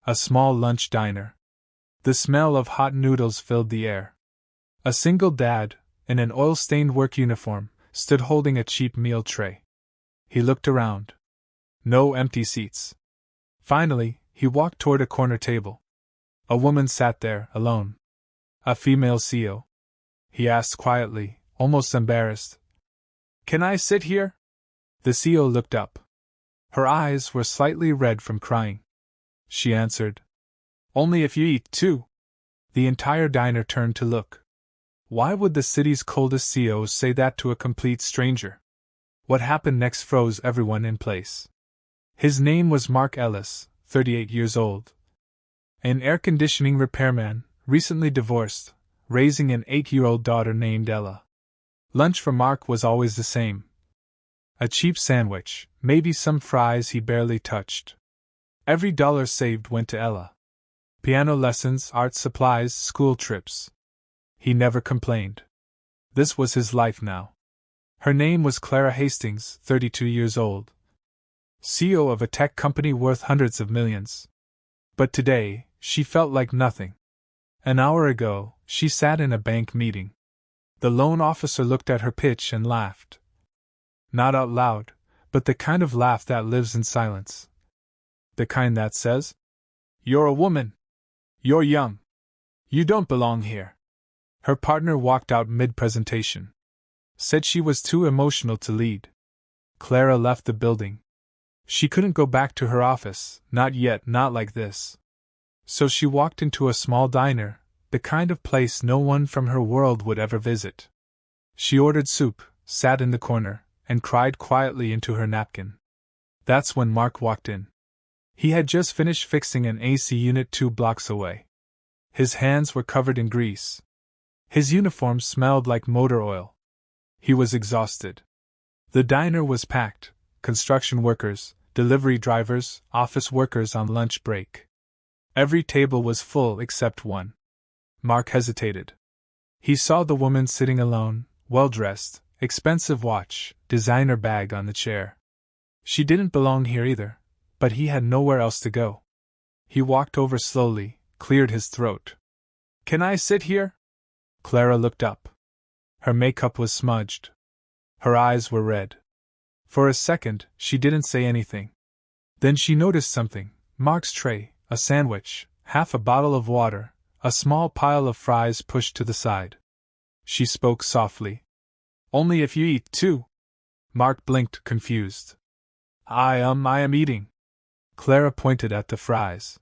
A small lunch diner. The smell of hot noodles filled the air. A single dad, in an oil-stained work uniform, stood holding a cheap meal tray. He looked around. No empty seats. Finally, he walked toward a corner table. A woman sat there, alone. A female CEO. He asked quietly, almost embarrassed. "Can I sit here?" The CEO looked up. Her eyes were slightly red from crying. She answered, "Only if you eat, too." The entire diner turned to look. Why would the city's coldest CEO say that to a complete stranger? What happened next froze everyone in place. His name was Mark Ellis, 38 years old. An air conditioning repairman, recently divorced, raising an 8-year-old daughter named Ella. Lunch for Mark was always the same. A cheap sandwich, maybe some fries he barely touched. Every dollar saved went to Ella. Piano lessons, art supplies, school trips. He never complained. This was his life now. Her name was Clara Hastings, 32 years old. CEO of a tech company worth hundreds of millions. But today, she felt like nothing. An hour ago, she sat in a bank meeting. The loan officer looked at her pitch and laughed. Not out loud, but the kind of laugh that lives in silence. The kind that says, "You're a woman. You're young. You don't belong here." Her partner walked out mid-presentation. Said she was too emotional to lead. Clara left the building. She couldn't go back to her office, not yet, not like this. So she walked into a small diner, the kind of place no one from her world would ever visit. She ordered soup, sat in the corner, and cried quietly into her napkin. That's when Mark walked in. He had just finished fixing an AC unit 2 blocks away. His hands were covered in grease. His uniform smelled like motor oil. He was exhausted. The diner was packed: construction workers, delivery drivers, office workers on lunch break. Every table was full except one. Mark hesitated. He saw the woman sitting alone, well-dressed, expensive watch, designer bag on the chair. She didn't belong here either, but he had nowhere else to go. He walked over slowly, cleared his throat. "Can I sit here?" Clara looked up. Her makeup was smudged. Her eyes were red. For a second, she didn't say anything. Then she noticed something: Mark's tray, a sandwich, half a bottle of water, a small pile of fries pushed to the side. She spoke softly. "Only if you eat, too." Mark blinked, confused. I am eating." Clara pointed at the fries.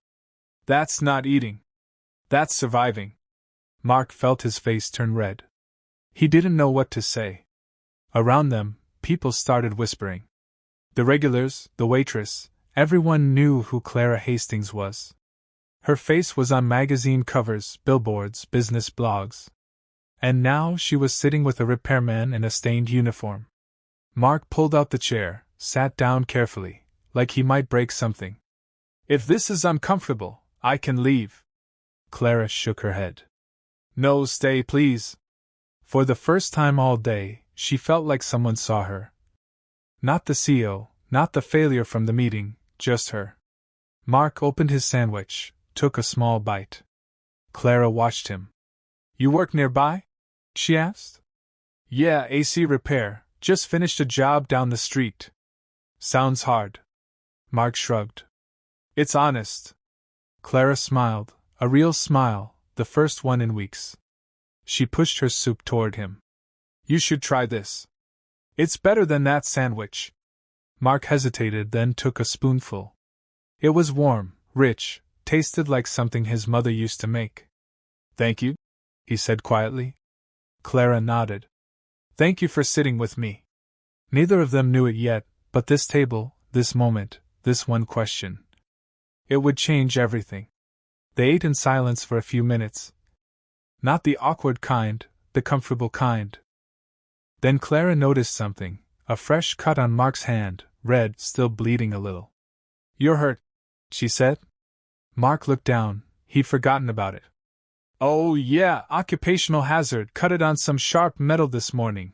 "That's not eating. That's surviving." Mark felt his face turn red. He didn't know what to say. Around them, people started whispering. The regulars, the waitress, everyone knew who Clara Hastings was. Her face was on magazine covers, billboards, business blogs. And now she was sitting with a repairman in a stained uniform. Mark pulled out the chair, sat down carefully, like he might break something. "If this is uncomfortable, I can leave." Clara shook her head. "No, stay, please." For the first time all day, she felt like someone saw her. Not the CEO, not the failure from the meeting, just her. Mark opened his sandwich, took a small bite. Clara watched him. "You work nearby?" she asked. "Yeah, AC repair, just finished a job down the street." "Sounds hard." Mark shrugged. "It's honest." Clara smiled, a real smile, the first one in weeks. She pushed her soup toward him. "You should try this. It's better than that sandwich." Mark hesitated, then took a spoonful. It was warm, rich, tasted like something his mother used to make. "Thank you," he said quietly. Clara nodded. "Thank you for sitting with me." Neither of them knew it yet, but this table, this moment, this one question. It would change everything. They ate in silence for a few minutes. Not the awkward kind, the comfortable kind. Then Clara noticed something, a fresh cut on Mark's hand, red, still bleeding a little. "You're hurt," she said. Mark looked down, he'd forgotten about it. "Oh yeah, occupational hazard, cut it on some sharp metal this morning."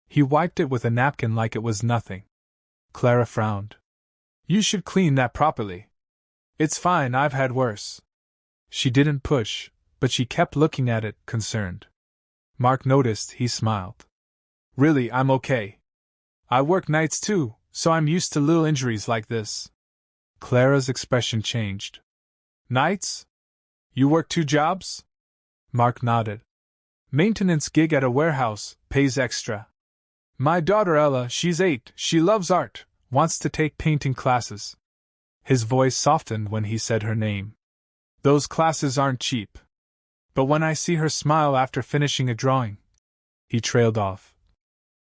He wiped it with a napkin like it was nothing. Clara frowned. "You should clean that properly." It's fine, I've had worse. She didn't push, but she kept looking at it, concerned. Mark noticed, he smiled. Really, I'm okay. I work nights too, so I'm used to little injuries like this. Clara's expression changed. Nights? You work 2 jobs? Mark nodded. Maintenance gig at a warehouse, pays extra. My daughter Ella, she's 8, she loves art, wants to take painting classes. His voice softened when he said her name. Those classes aren't cheap. But when I see her smile after finishing a drawing. He trailed off.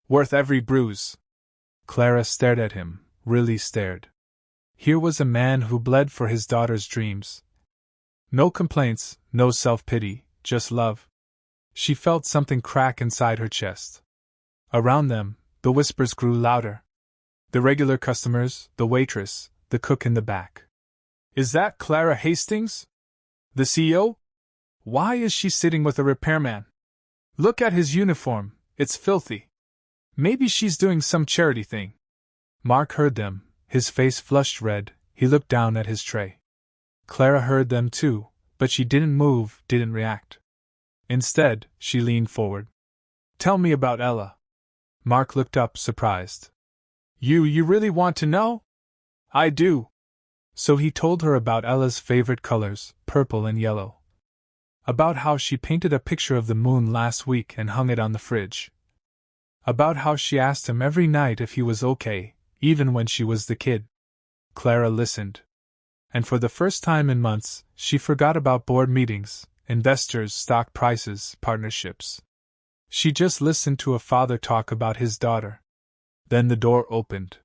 Worth every bruise. Clara stared at him, really stared. Here was a man who bled for his daughter's dreams. No complaints, no self-pity, just love. She felt something crack inside her chest. Around them, the whispers grew louder. The regular customers, the waitress, the cook in the back. Is that Clara Hastings? The CEO? Why is she sitting with a repairman? Look at his uniform, it's filthy. Maybe she's doing some charity thing. Mark heard them, his face flushed red, he looked down at his tray. Clara heard them too, but she didn't move, didn't react. Instead, she leaned forward. Tell me about Ella. Mark looked up, surprised. You really want to know? I do. So he told her about Ella's favorite colors, purple and yellow. About how she painted a picture of the moon last week and hung it on the fridge. About how she asked him every night if he was okay, even when she was the kid. Clara listened. And for the first time in months, she forgot about board meetings, investors, stock prices, partnerships. She just listened to a father talk about his daughter. Then the door opened.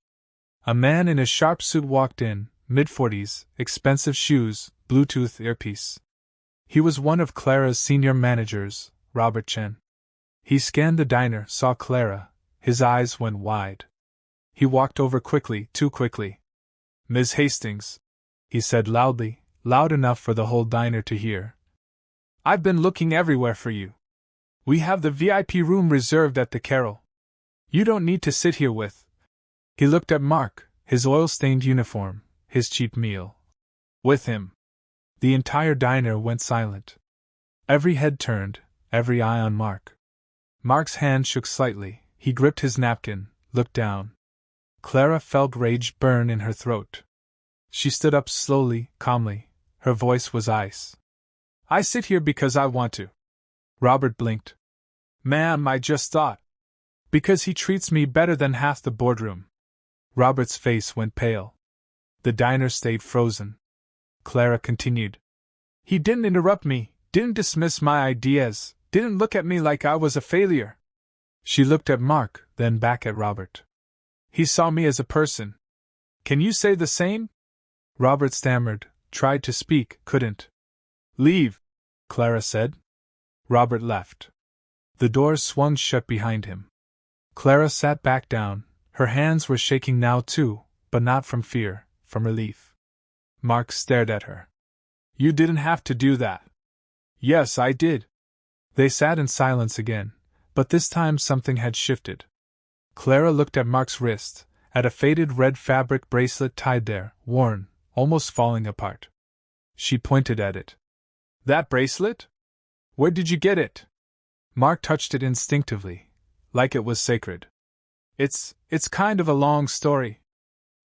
A man in a sharp suit walked in, mid-40s, expensive shoes, Bluetooth earpiece. He was one of Clara's senior managers, Robert Chen. He scanned the diner, saw Clara, his eyes went wide. He walked over quickly, too quickly. Ms. Hastings, he said loudly, loud enough for the whole diner to hear. I've been looking everywhere for you. We have the VIP room reserved at the Carol. You don't need to sit here with. He looked at Mark, his oil-stained uniform, his cheap meal. With him. The entire diner went silent. Every head turned, every eye on Mark. Mark's hand shook slightly, he gripped his napkin, looked down. Clara felt rage burn in her throat. She stood up slowly, calmly, her voice was ice. I sit here because I want to. Robert blinked. Ma'am, I just thought. Because he treats me better than half the boardroom. Robert's face went pale. The diner stayed frozen. Clara continued. He didn't interrupt me, didn't dismiss my ideas, didn't look at me like I was a failure. She looked at Mark, then back at Robert. He saw me as a person. Can you say the same? Robert stammered, tried to speak, couldn't. Leave, Clara said. Robert left. The doors swung shut behind him. Clara sat back down, her hands were shaking now too, but not from fear, from relief. Mark stared at her. You didn't have to do that. Yes, I did. They sat in silence again, but this time something had shifted. Clara looked at Mark's wrist, at a faded red fabric bracelet tied there, worn, almost falling apart. She pointed at it. That bracelet? Where did you get it? Mark touched it instinctively, like it was sacred. It's kind of a long story.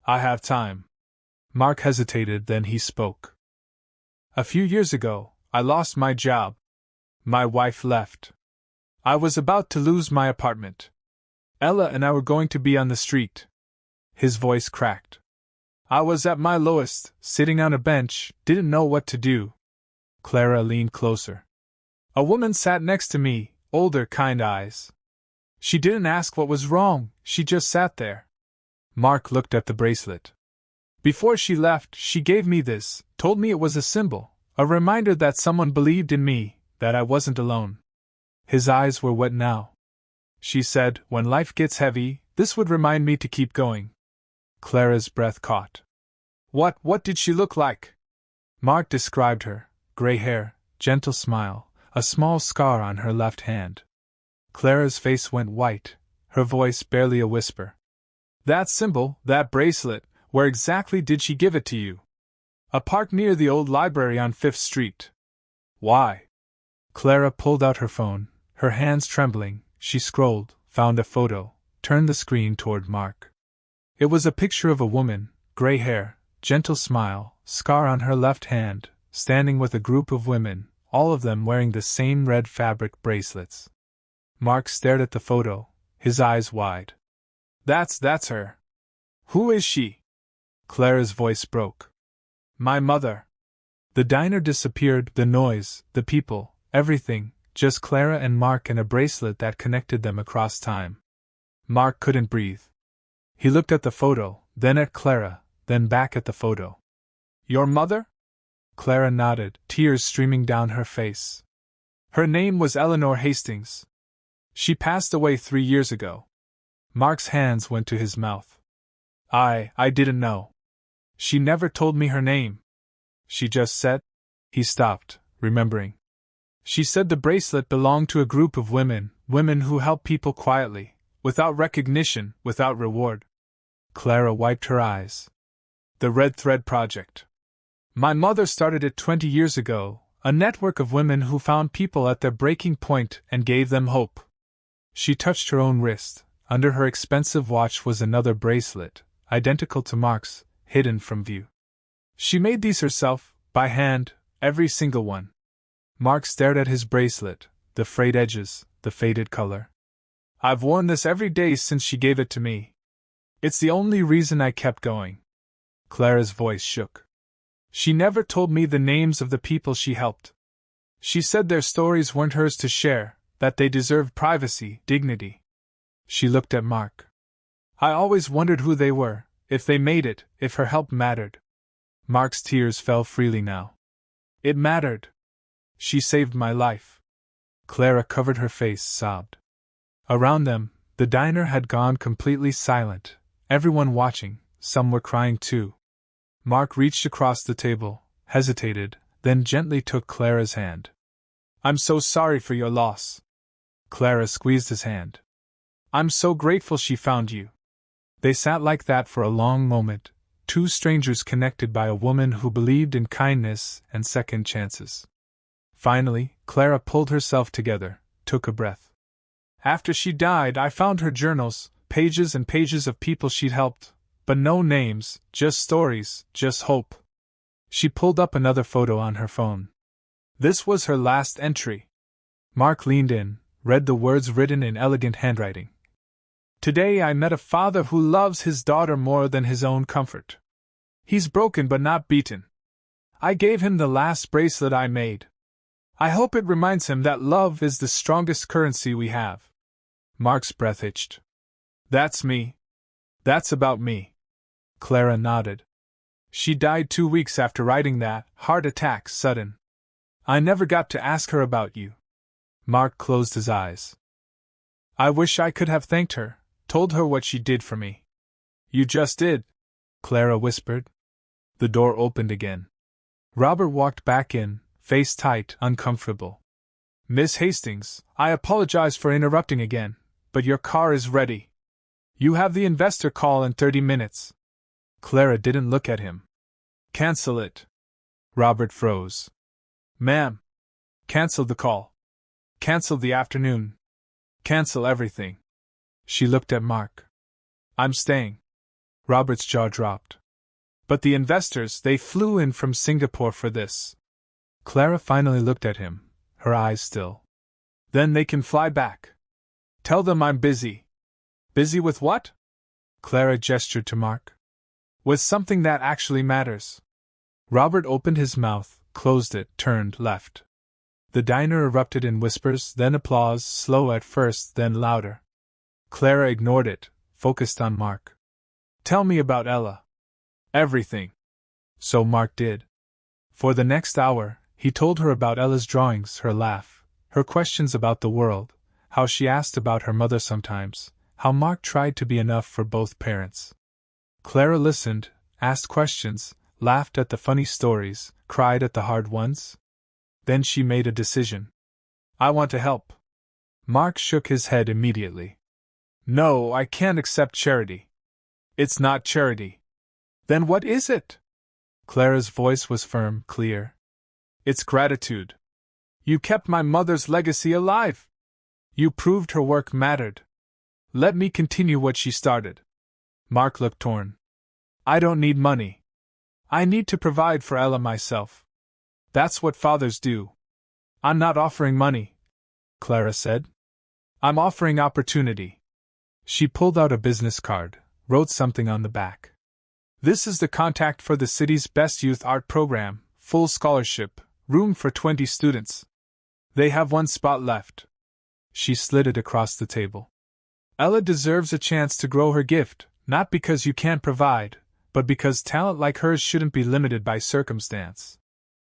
I have time. Mark hesitated, then he spoke. A few years ago, I lost my job. My wife left. I was about to lose my apartment. Ella and I were going to be on the street. His voice cracked. I was at my lowest, sitting on a bench, didn't know what to do. Clara leaned closer. A woman sat next to me, older, kind eyes. She didn't ask what was wrong, she just sat there. Mark looked at the bracelet. Before she left, she gave me this, told me it was a symbol, a reminder that someone believed in me, that I wasn't alone. His eyes were wet now. She said, when life gets heavy, this would remind me to keep going. Clara's breath caught. What did she look like? Mark described her, gray hair, gentle smile, a small scar on her left hand. Clara's face went white, her voice barely a whisper. That symbol, that bracelet, where exactly did she give it to you? A park near the old library on 5th Street. Why? Clara pulled out her phone, her hands trembling. She scrolled, found a photo, turned the screen toward Mark. It was a picture of a woman, gray hair, gentle smile, scar on her left hand, standing with a group of women, all of them wearing the same red fabric bracelets. Mark stared at the photo, his eyes wide. That's her. Who is she? Clara's voice broke. My mother. The diner disappeared, the noise, the people, everything, just Clara and Mark and a bracelet that connected them across time. Mark couldn't breathe. He looked at the photo, then at Clara, then back at the photo. Your mother? Clara nodded, tears streaming down her face. Her name was Eleanor Hastings. She passed away 3 years ago. Mark's hands went to his mouth. I didn't know. She never told me her name. She just said. He stopped, remembering. She said the bracelet belonged to a group of women who help people quietly, without recognition, without reward. Clara wiped her eyes. The Red Thread Project. My mother started it 20 years ago, a network of women who found people at their breaking point and gave them hope. She touched her own wrist. Under her expensive watch was another bracelet, identical to Mark's, hidden from view. She made these herself, by hand, every single one. Mark stared at his bracelet, the frayed edges, the faded color. I've worn this every day since she gave it to me. It's the only reason I kept going. Clara's voice shook. She never told me the names of the people she helped. She said their stories weren't hers to share, that they deserved privacy, dignity. She looked at Mark. I always wondered who they were, if they made it, if her help mattered. Mark's tears fell freely now. It mattered. She saved my life. Clara covered her face, sobbed. Around them, the diner had gone completely silent, everyone watching, some were crying too. Mark reached across the table, hesitated, then gently took Clara's hand. I'm so sorry for your loss. Clara squeezed his hand. I'm so grateful she found you. They sat like that for a long moment, two strangers connected by a woman who believed in kindness and second chances. Finally, Clara pulled herself together, took a breath. After she died, I found her journals, pages and pages of people she'd helped, but no names, just stories, just hope. She pulled up another photo on her phone. This was her last entry. Mark leaned in, read the words written in elegant handwriting. Today I met a father who loves his daughter more than his own comfort. He's broken but not beaten. I gave him the last bracelet I made. I hope it reminds him that love is the strongest currency we have. Mark's breath hitched. That's me. That's about me. Clara nodded. She died 2 weeks after writing that, heart attack, sudden. I never got to ask her about you. Mark closed his eyes. I wish I could have thanked her, told her what she did for me. You just did, Clara whispered. The door opened again. Robert walked back in, face tight, uncomfortable. Miss Hastings, I apologize for interrupting again, but your car is ready. You have the investor call in 30 minutes. Clara didn't look at him. Cancel it. Robert froze. Ma'am. Cancel the call. Cancel the afternoon. Cancel everything. She looked at Mark. I'm staying. Robert's jaw dropped. But the investors, they flew in from Singapore for this. Clara finally looked at him, her eyes still. Then they can fly back. Tell them I'm busy. Busy with what? Clara gestured to Mark. With something that actually matters. Robert opened his mouth, closed it, turned left. The diner erupted in whispers, then applause, slow at first, then louder. Clara ignored it, focused on Mark. Tell me about Ella. Everything. So Mark did. For the next hour, he told her about Ella's drawings, her laugh, her questions about the world, how she asked about her mother sometimes, how Mark tried to be enough for both parents. Clara listened, asked questions, laughed at the funny stories, cried at the hard ones. Then she made a decision. I want to help. Mark shook his head immediately. No, I can't accept charity. It's not charity. Then what is it? Clara's voice was firm, clear. It's gratitude. You kept my mother's legacy alive. You proved her work mattered. Let me continue what she started. Mark looked torn. I don't need money. I need to provide for Ella myself. That's what fathers do. I'm not offering money, Clara said. I'm offering opportunity. She pulled out a business card, wrote something on the back. This is the contact for the city's best youth art program, full scholarship, room for 20 students. They have one spot left. She slid it across the table. Ella deserves a chance to grow her gift, not because you can't provide, but because talent like hers shouldn't be limited by circumstance.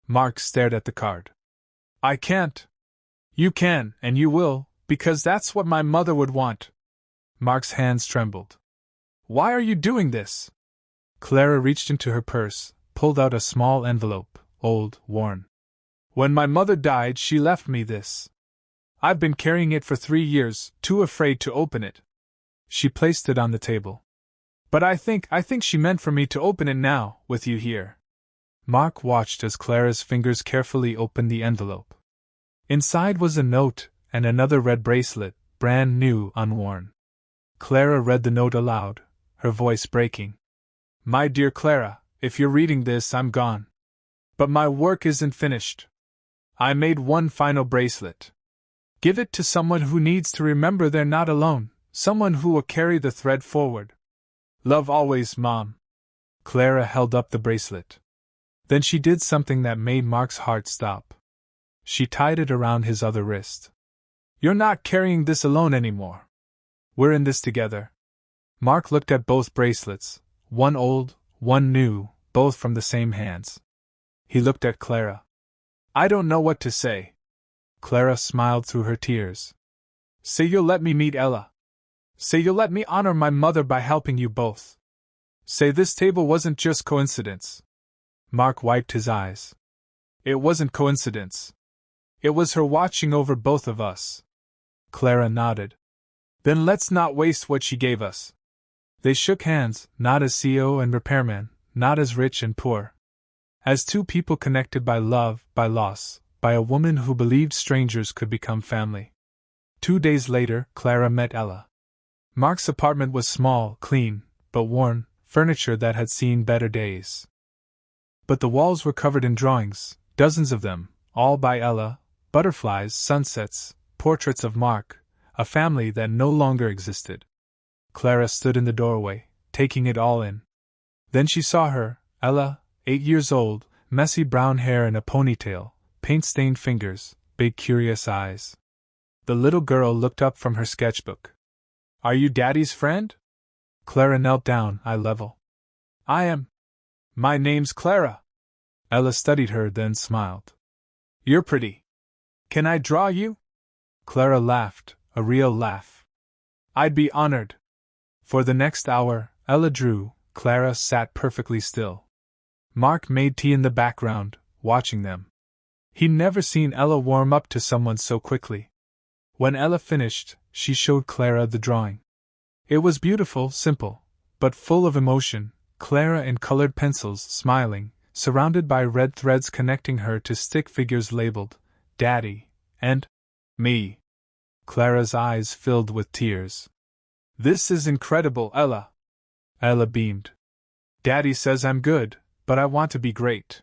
Mark stared at the card. I can't. You can, and you will, because that's what my mother would want. Mark's hands trembled. Why are you doing this? Clara reached into her purse, pulled out a small envelope, old, worn. When my mother died, she left me this. I've been carrying it for 3 years, too afraid to open it. She placed it on the table. But I think she meant for me to open it now, with you here. Mark watched as Clara's fingers carefully opened the envelope. Inside was a note and another red bracelet, brand new, unworn. Clara read the note aloud, her voice breaking. My dear Clara, if you're reading this, I'm gone. But my work isn't finished. I made one final bracelet. Give it to someone who needs to remember they're not alone, someone who will carry the thread forward. Love always, Mom. Clara held up the bracelet. Then she did something that made Mark's heart stop. She tied it around his other wrist. You're not carrying this alone anymore. We're in this together. Mark looked at both bracelets, one old, one new, both from the same hands. He looked at Clara. I don't know what to say. Clara smiled through her tears. Say you'll let me meet Ella. Say you'll let me honor my mother by helping you both. Say this table wasn't just coincidence. Mark wiped his eyes. It wasn't coincidence. It was her watching over both of us. Clara nodded. Then let's not waste what she gave us. They shook hands, not as CEO and repairman, not as rich and poor. As two people connected by love, by loss, by a woman who believed strangers could become family. 2 days later, Clara met Ella. Mark's apartment was small, clean, but worn, furniture that had seen better days. But the walls were covered in drawings, dozens of them, all by Ella, butterflies, sunsets, portraits of Mark, a family that no longer existed. Clara stood in the doorway, taking it all in. Then she saw her, Ella, 8 years old, messy brown hair in a ponytail, paint-stained fingers, big curious eyes. The little girl looked up from her sketchbook. Are you Daddy's friend? Clara knelt down, eye level. I am. My name's Clara. Ella studied her, then smiled. You're pretty. Can I draw you? Clara laughed, a real laugh. I'd be honored. For the next hour, Ella drew, Clara sat perfectly still. Mark made tea in the background, watching them. He'd never seen Ella warm up to someone so quickly. When Ella finished, she showed Clara the drawing. It was beautiful, simple, but full of emotion, Clara in colored pencils, smiling, surrounded by red threads connecting her to stick figures labeled, Daddy, and me. Clara's eyes filled with tears. This is incredible, Ella. Ella beamed. Daddy says I'm good, but I want to be great.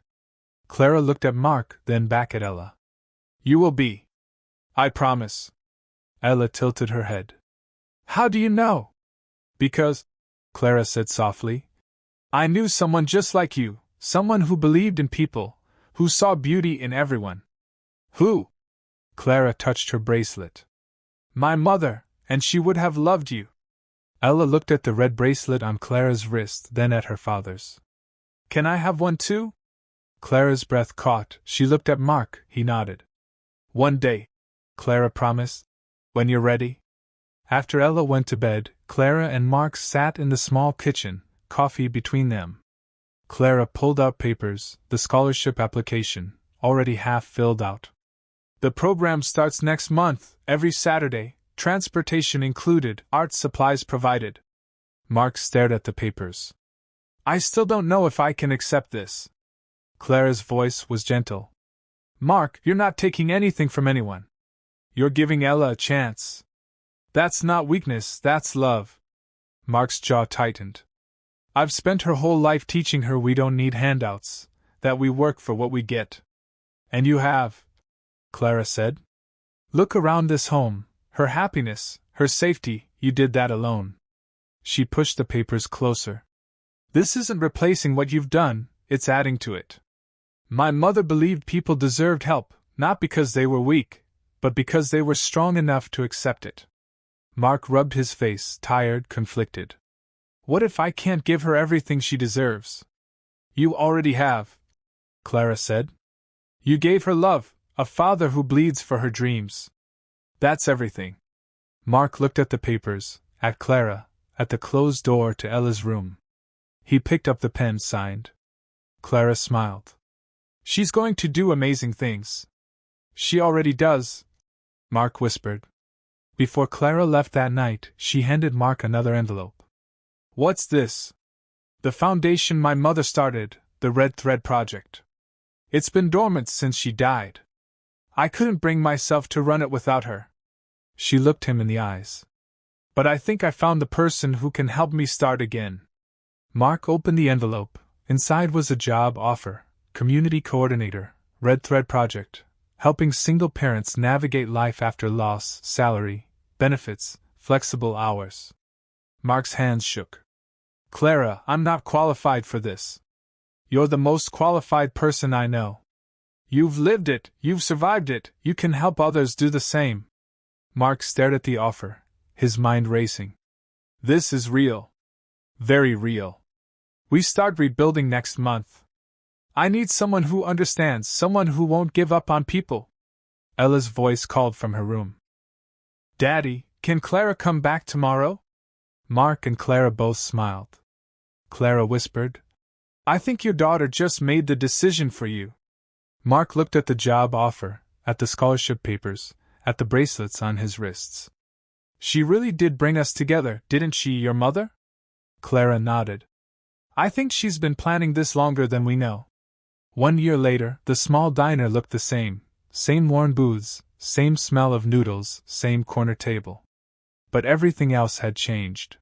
Clara looked at Mark, then back at Ella. You will be. I promise. Ella tilted her head. How do you know? Because, Clara said softly, I knew someone just like you, someone who believed in people, who saw beauty in everyone. Who? Clara touched her bracelet. My mother, and she would have loved you. Ella looked at the red bracelet on Clara's wrist, then at her father's. Can I have one too? Clara's breath caught. She looked at Mark. He nodded. One day, Clara promised. When you're ready. After Ella went to bed, Clara and Mark sat in the small kitchen, coffee between them. Clara pulled out papers, the scholarship application, already half filled out. The program starts next month, every Saturday, transportation included, art supplies provided. Mark stared at the papers. I still don't know if I can accept this. Clara's voice was gentle. Mark, you're not taking anything from anyone. You're giving Ella a chance. That's not weakness, that's love. Mark's jaw tightened. I've spent her whole life teaching her we don't need handouts, that we work for what we get. And you have, Clara said. Look around this home, her happiness, her safety, you did that alone. She pushed the papers closer. This isn't replacing what you've done, it's adding to it. My mother believed people deserved help, not because they were weak, but because they were strong enough to accept it. Mark rubbed his face, tired, conflicted. What if I can't give her everything she deserves? You already have, Clara said. You gave her love, a father who bleeds for her dreams. That's everything. Mark looked at the papers, at Clara, at the closed door to Ella's room. He picked up the pen signed. Clara smiled. She's going to do amazing things. She already does, Mark whispered. Before Clara left that night, she handed Mark another envelope. What's this? The foundation my mother started, the Red Thread Project. It's been dormant since she died. I couldn't bring myself to run it without her. She looked him in the eyes. But I think I found the person who can help me start again. Mark opened the envelope. Inside was a job offer, community coordinator, Red Thread Project, helping single parents navigate life after loss, salary, benefits, flexible hours. Mark's hands shook. Clara, I'm not qualified for this. You're the most qualified person I know. You've lived it, you've survived it, you can help others do the same. Mark stared at the offer, his mind racing. This is real. Very real. We start rebuilding next month. I need someone who understands, someone who won't give up on people. Ella's voice called from her room. Daddy, can Clara come back tomorrow? Mark and Clara both smiled. Clara whispered, I think your daughter just made the decision for you. Mark looked at the job offer, at the scholarship papers, at the bracelets on his wrists. She really did bring us together, didn't she, your mother? Clara nodded. I think she's been planning this longer than we know. 1 year later, the small diner looked the same worn booths, same smell of noodles, same corner table. But everything else had changed.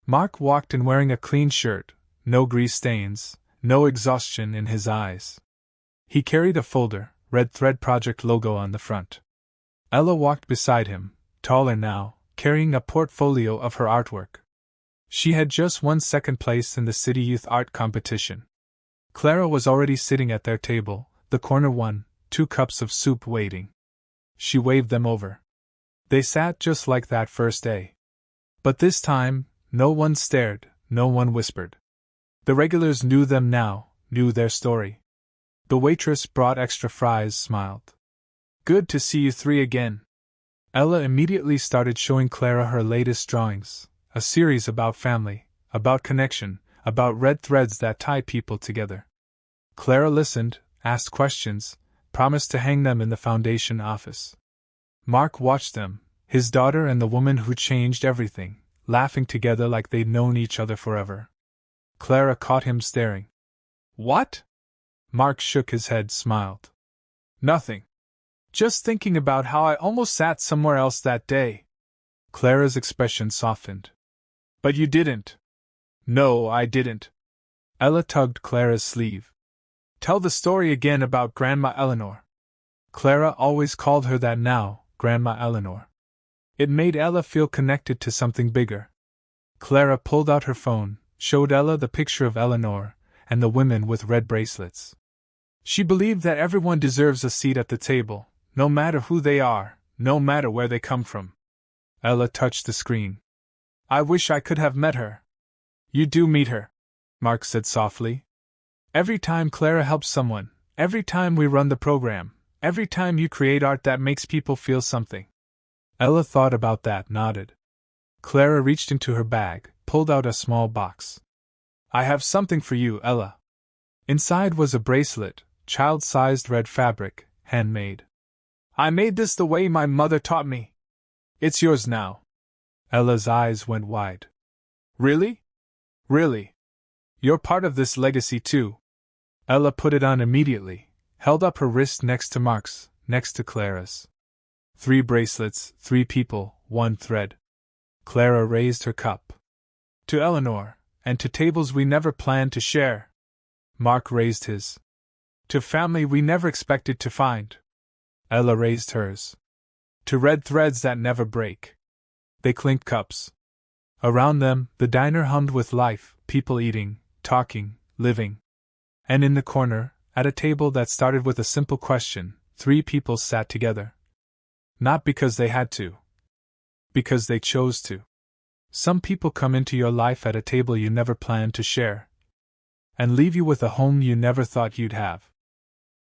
Mark walked in wearing a clean shirt, no grease stains, no exhaustion in his eyes. He carried a folder, Red Thread Project logo on the front. Ella walked beside him, taller now, carrying a portfolio of her artwork. She had just won second place in the City Youth Art Competition. Clara was already sitting at their table, the corner one, 2 cups of soup waiting. She waved them over. They sat just like that first day. But this time, no one stared, no one whispered. The regulars knew them now, knew their story. The waitress brought extra fries, smiled. Good to see you 3 again. Ella immediately started showing Clara her latest drawings, a series about family, about connection, about red threads that tie people together. Clara listened, asked questions, promised to hang them in the foundation office. Mark watched them, his daughter and the woman who changed everything, laughing together like they'd known each other forever. Clara caught him staring. What? Mark shook his head, smiled. Nothing. Just thinking about how I almost sat somewhere else that day. Clara's expression softened. But you didn't. No, I didn't. Ella tugged Clara's sleeve. Tell the story again about Grandma Eleanor. Clara always called her that now, Grandma Eleanor. It made Ella feel connected to something bigger. Clara pulled out her phone, showed Ella the picture of Eleanor, and the women with red bracelets. She believed that everyone deserves a seat at the table, no matter who they are, no matter where they come from. Ella touched the screen. I wish I could have met her. You do meet her, Mark said softly. Every time Clara helps someone, every time we run the program, every time you create art that makes people feel something. Ella thought about that, nodded. Clara reached into her bag, pulled out a small box. I have something for you, Ella. Inside was a bracelet, child-sized red fabric, handmade. I made this the way my mother taught me. It's yours now. Ella's eyes went wide. Really? Really? You're part of this legacy too. Ella put it on immediately, held up her wrist next to Mark's, next to Clara's. 3 bracelets, 3 people, 1 thread. Clara raised her cup. To Eleanor, and to tables we never planned to share. Mark raised his. To family we never expected to find. Ella raised hers. To red threads that never break. They clinked cups. Around them, the diner hummed with life, people eating, talking, living. And in the corner, at a table that started with a simple question, 3 people sat together. Not because they had to. Because they chose to. Some people come into your life at a table you never planned to share. And leave you with a home you never thought you'd have.